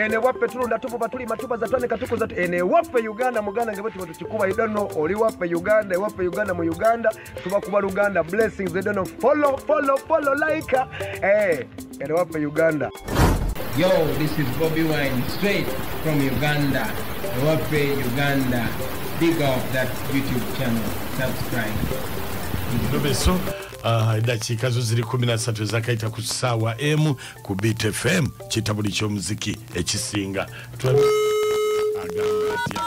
ene waffe tulunda tuvuba tulima tubaza twanika tukuza ene waffe Uganda muganda nge bwe tukikuba you don't know oli waffe Uganda waffe Uganda mu Uganda tuba kuba Luganda blessings you don't know follow like ene waffe Uganda. Yo, this is Bba'Wange straight from Uganda. Waffe Uganda. Big up that YouTube channel. Subscribe. Endobeso dakika zo ziri 13 zakaita ku sawa M ku Beat FM kitabuli ky'omuziki ekisinga agamba atya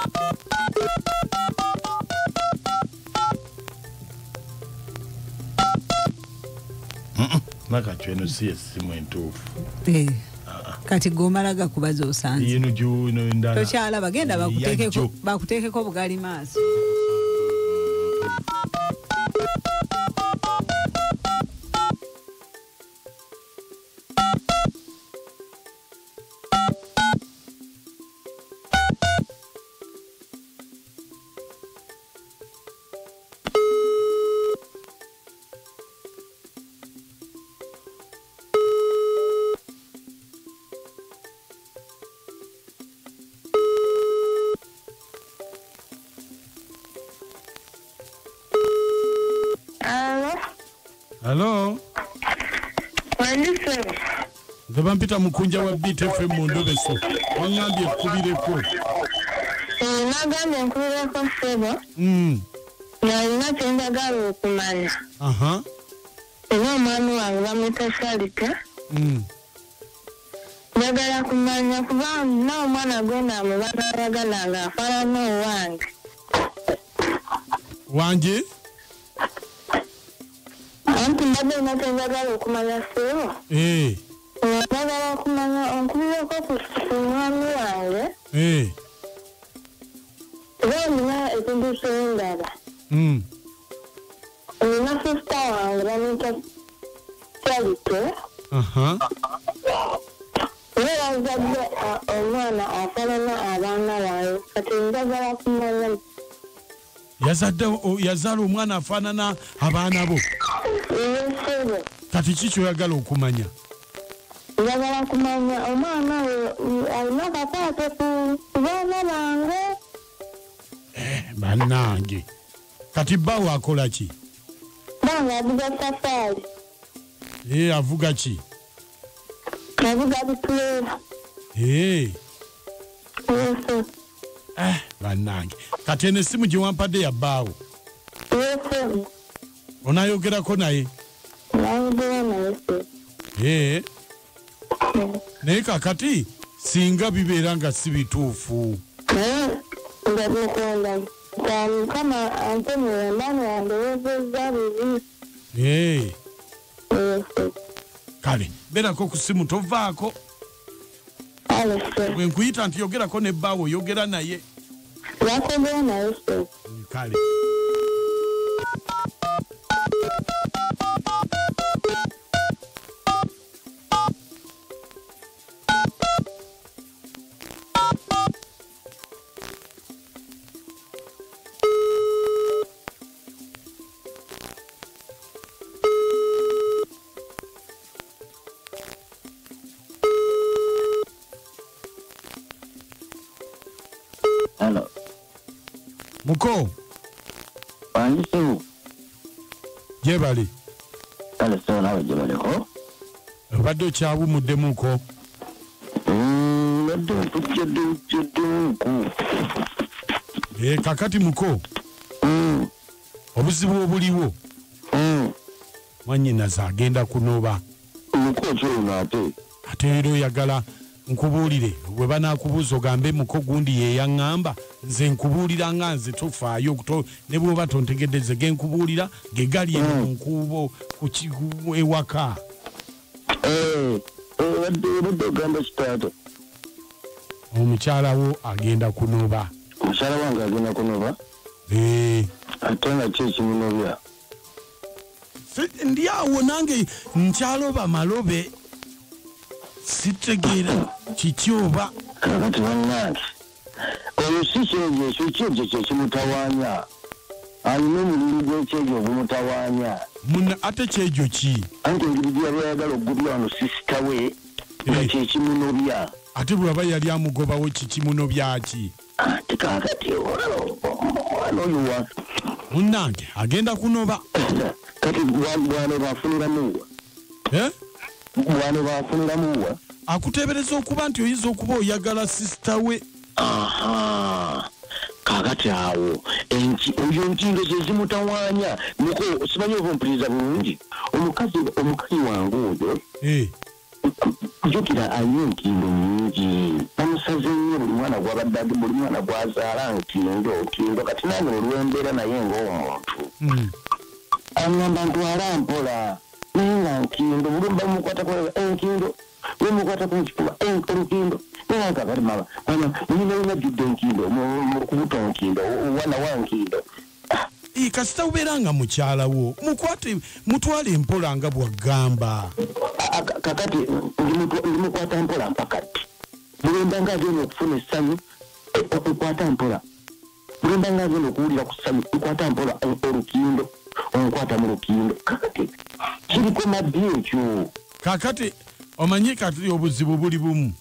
maka chweno siye simu entuufu kati gomalaga kubaza osanze yino juu no ndala tokyala bagenda bakuteekeko bugali maaso. Hello. Wandise. Ndabampita Mukunja wa Beat FM Endobeso. Wangambye kubireko. Nagambye nkubireko sebo. Nalina kyendagala okumanya. Era omwami wange bamwita Salite. Njagala kumanya kuba n'omwana gwe namubana ayagalanga afaanana owange. Wange? Anti mbadde nakyendagala okumanya sebo. Njagala okumanya onkubireko ku mwami wange. Era olina ekintu ky'endaba. Olina sista wange bamwita Salite. Era yazadde omwana afaanana abaana bawe kati njagala kumanya. Yazala omwana afaanana abaana bo. Kati kiki oyagala okumanya? Njagala kumanya omwana alina kapaate ku baana bange. Bannange kati bbawo akola ki? Bange avuga safaali. Avuga ki? Avuga bituleera. Bannange kati eno essimu gye wampadde ya bbaawo. Onaayogerako naye? Nayogera naye. Naye kakati singa bibeera nga si bituufu. Ndabikonda. Kama Antonio mama yandoozezza bibi. Kale beerako ku ssimu tovaako. Bwe nkuyita nti yogerako ne bbaawo yogera naye. Yakogera naye. Kale. Hello. Muko. Wandise. Jebali. Kale so nawe jebali ko. Obadde okyawumudde muko. Badde tukyedde ko. Kakati muko. Obuzibu obuliwo. Mwanyinaza agenda kunoba. Muko kyona ate rero yagala nkubuulire bwe banaakubuuza ogambe muko gundi ye yaŋŋamba nze nkubuulira nga nze tofaayo ne bw'oba tontegedde ge nkubuulira ge gali eno mu nkubo ku ewaka. Obadde ogamba kitaata. Omukyala wo agenda kunoba. Omukyala wange agenda kunoba? Ate nga ki ekimunobya? Ndi awo nange nkyaloba malobe. Sitegeera kiki oba. Kati bannange oyo si kyekyo kyekimutawaanya. Alina omululu gw'ekyejo ogumutawaanya. Munna ate kyejo ki? Anti engeri gy'aba yagala okugubya wano sisita we nga kyekimunobya. ate bwaba yali amugobawo kiki muno byaki kakati ono yuwa munnange agenda kunoba kati bwana bafuniramuwa bwana bafuniramuwa akutebereza okuba nti oyinza okuba oyagala sisita we kakati awo oyo nkindo zezimutawanya niko simanyi oba mpuliriza bulungi omukazi wange oyo jukira ayina enkindo nyingi bamusaze nnyo buli mwana gwabadde buli mwana gwazaala nkindo kati nange olwembeera naye ng'omuntu aŋŋamba ntwala mpola naye nga nkindo buli bamukwatako enkindo wemukwatako nkifuba olukindo naye kakati mama nina judde enkindo mukubuto nkindo wana wa nkindo kasita ubeera nga mukyalawo mutwale empola nga bwagamba kakati ndimukwata mpola mpakati bulemba nga agenda okufuna essanyu okwata mpola bulemba nga agenda okuwulira ku ssanyu okwata mpola olukindo onkwata mu lukindo kakati kiriko mabbi ekyo kakati omanyi kati obuzibu buli bumu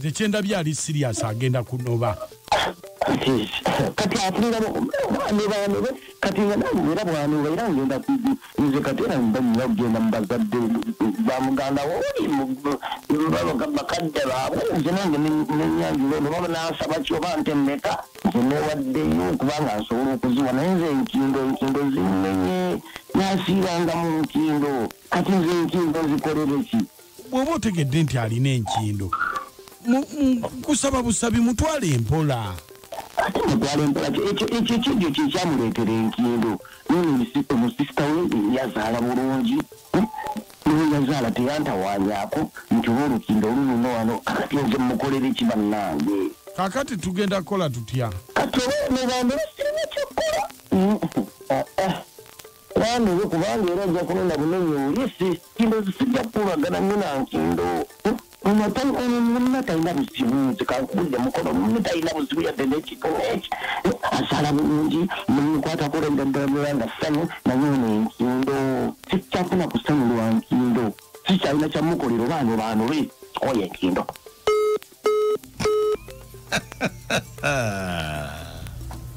zekyenda byali sirias agenda kunoba kati afuniramu kati nga nangeera bwanoba era ngenda nze kati era mbanyina okugenda mubazadde bamuganda bakadde baabwe nze nange nenyanjula ono baba nansaba kyoba ntemmeka nze newaddeyo kubanga nsobola okuziwa naye nze enkindo zimenye nasiibanga mu nkindo kati nze enkindo zikolere ki bw'oba otegedde nti alina enkindo kusaba busabi mutwale empola ate mutwale empola ekyo kijjo kyekyamuleetera enkindo omusisita we yazaala bulungi niwe yazaala teyantawaanyako nti oba olukindo olununo wano kakati nze mukolere ki bannange kakati tugenda kukola tutya kati obanebambe basirina kyokkola wandewe kubanga era ajja kunona bunenya oyesi kindo zisijja kukulagana nnyo nankindo omuntu talina buzibu zikankubulira mukono omuntu talina buzibu yadde n'ekikono eki asala bulungi mukwatako olabira nga ssanyu naye ono enkindo sikyafuna ku ssanyu lwa nkindo sikyalina kyamukolera obaano baanobe oyo enkindo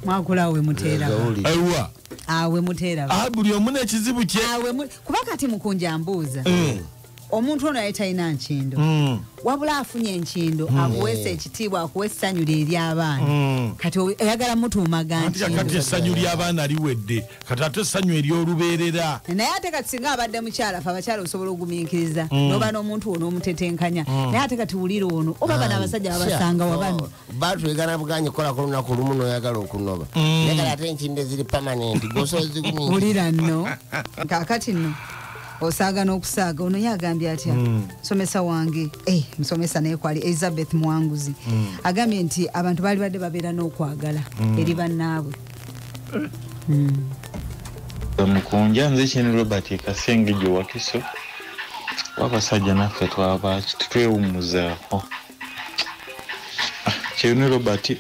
mwakulawe muteera aiwa awe muteera buli omu n'ekizibu kye kuba kati Mukunja mbuuza omuntu ono talina nkindo wabula afunye enkindo akuweesa ekitiibwa akuweesa essanyu lye ery'abaana kati oyagala mutuumaga nkindo kati essanyu ly'abaana liwedde kati ate essanyu ery'olubeerera naye ate kati singa abadde mukyala fe abakyala osobola ogumiikiriza n'oba n'omuntu ono omutetenkanya naye ate kati wulira ono oba bano abasajja babasanga wabano batwegana buganye kola ku lunaku lumu n'oyagala okunoba yagala ate enkindo eziri pamanenti gosoozigumiikiriza wulira nno kaakati nno osaaga n'okusaaga ono yagambye atya musomesa wange musomesa naye kwali Elizabeth Muwanguzi agambye nti abantu baali badde babeera n'okwagala eri bannaabwe Mukunja nze kino Robert Kasenge gye Wakiso wabasajja naffe twaba tutwewummuzaako kyeno Robert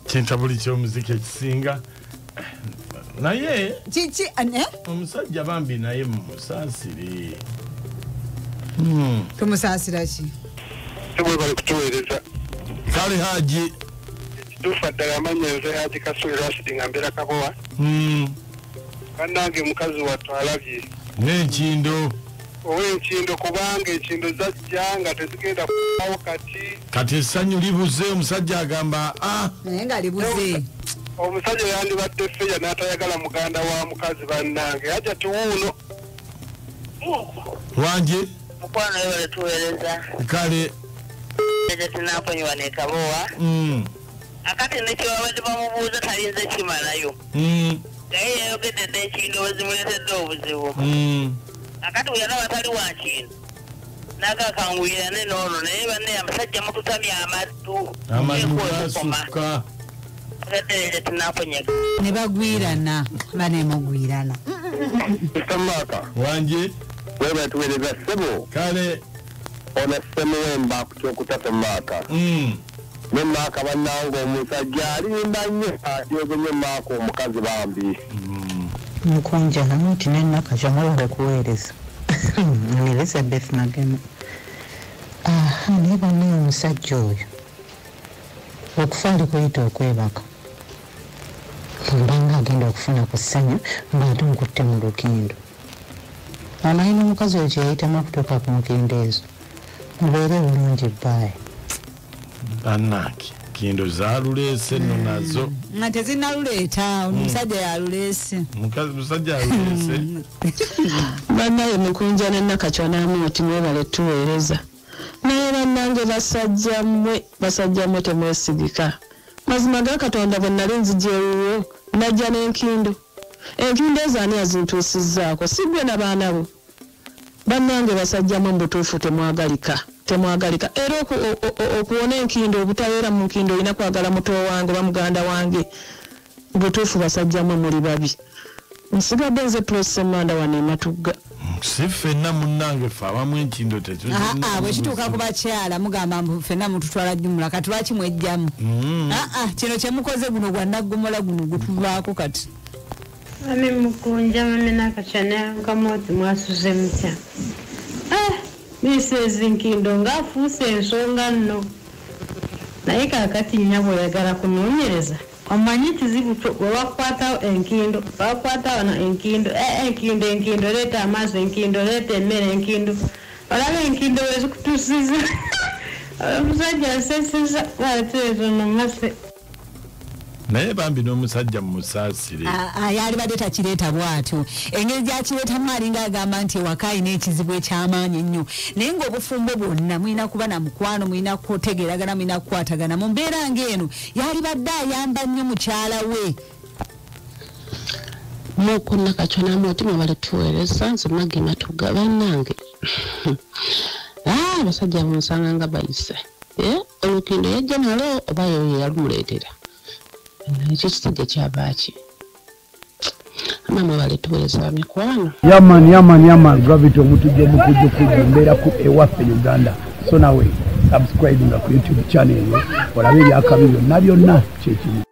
kintabuli ky'omuziki ekisinga naye kiki omusajja bambi naye mumusaasire tumusaasira ki tebwe bali kutuweereza kale haji ekituufu ddala amanya nze Haji Kasule Rashid nga mbeera Kabowa bannange mukazi wattu alabye n'enkindo ow'enkindo kubanga enkindo zajja nga tezigenda kubawo kati essanyu libuze omusajja agamba naye nga libuze omusajja yandibadde ffeya n'atayagala muganda wa mukazi bannange ajja tuwuuno wange mukwano yo baletuweereza kale ejo tunaponyiwa ne Kabowa akati nekyobabadde bamubuuza talinze kimalayo naye yayogedde n'enkindo wezimuleetedde obuzibu akati weyanaba tali wa nkindo nagakanguyirane n'ono naye banne amasajja mututamya amaddu gasukka ne bagwirana banemugwirana Maka wange wewe tuweleza sebo kale ona semuwemba kukyokutata Maka ne Maka bannange omusajja alimba nnyo atyogenye Maka omukazi bambi Mukunja namuti nenaka kyamala okuweereza Elizabeth Magema. Naye banne omusajja oyo okufa ali kuyita okwebaka mbanga agenda okufuna ku ssanyu ng'ate nkutte mu lukindo amanyi n'omukazi oyo kye yayitamu okutuuka ku mukindo ezo mubeere bulungi bbaye bannange kindo zaaluleese nno nazo nga tezinaluleeta omusajja yaluleese musajja yaluleese bannaye Mukunja ne Nakacwa n'amuti mwebale tuweereza naye bannange basajjammwe temwesigika mazima ga Katonda bwe nali nzija ewuwo najja n'enkindo ezo ani azintuusizzaako si ggwe na baana bo bannange basajjammwe mu butuufu temwagalika era okuwona enkindo obutabeera mu nkindo olina kwagala muto wange oba muganda wange butuufu basajjammwe muli babi nsigadde nze Semanda wano ematugga si ffenna munnange ffe abamu enkindo bwe kituuka ku bakyala mugamba mbu ffenna mututwala jjumula kati lwaki mwejjamu kino kyemukoze guno gwa naggomola guno gutuvaako kati Mami Mukunja mami Nakacwa ne Kamoti mwasuze mutya misezi nkindo ng'afuuse ensonga nno naye kaakati nnyabo oyagala kunoonyereza omanyi kizibu bwe bakwatawo enkindo bakwatawo enkindo enkindo leeta amaaso enkindo leeta emmere enkindo olaba enkindo wezikutuusiza omusajja aseseza wateezo nomase naye bambi n'omusajja mumusaasire yali badde takireeta bw'atyo engeri gyakireetamu alinga agamba nti ewaka alina ekizibu eky'amaanyi ennyo naye ng'obufumbo bwonna mulina kuba na mukwano mulina kutegeeragana mulina kukwatagana mu mbeera ng'eno yali badde ayamba nnyo mukyala we Muku Nakacwa n'amuti mwebale tuweereza nze Magema tugga bannange abasajja bonsanga nga bayise olukindo yajja nalo oba yoyo yalumuleetera ekyo kisajja kyabaaki amama bale tuweereza mikwano yaman gravity omutujja omukujjukujja mbeera ku ewaffe Uganda so nawe subscribinga ku YouTube channel eyo olabe ebyakabi byonna kyekimu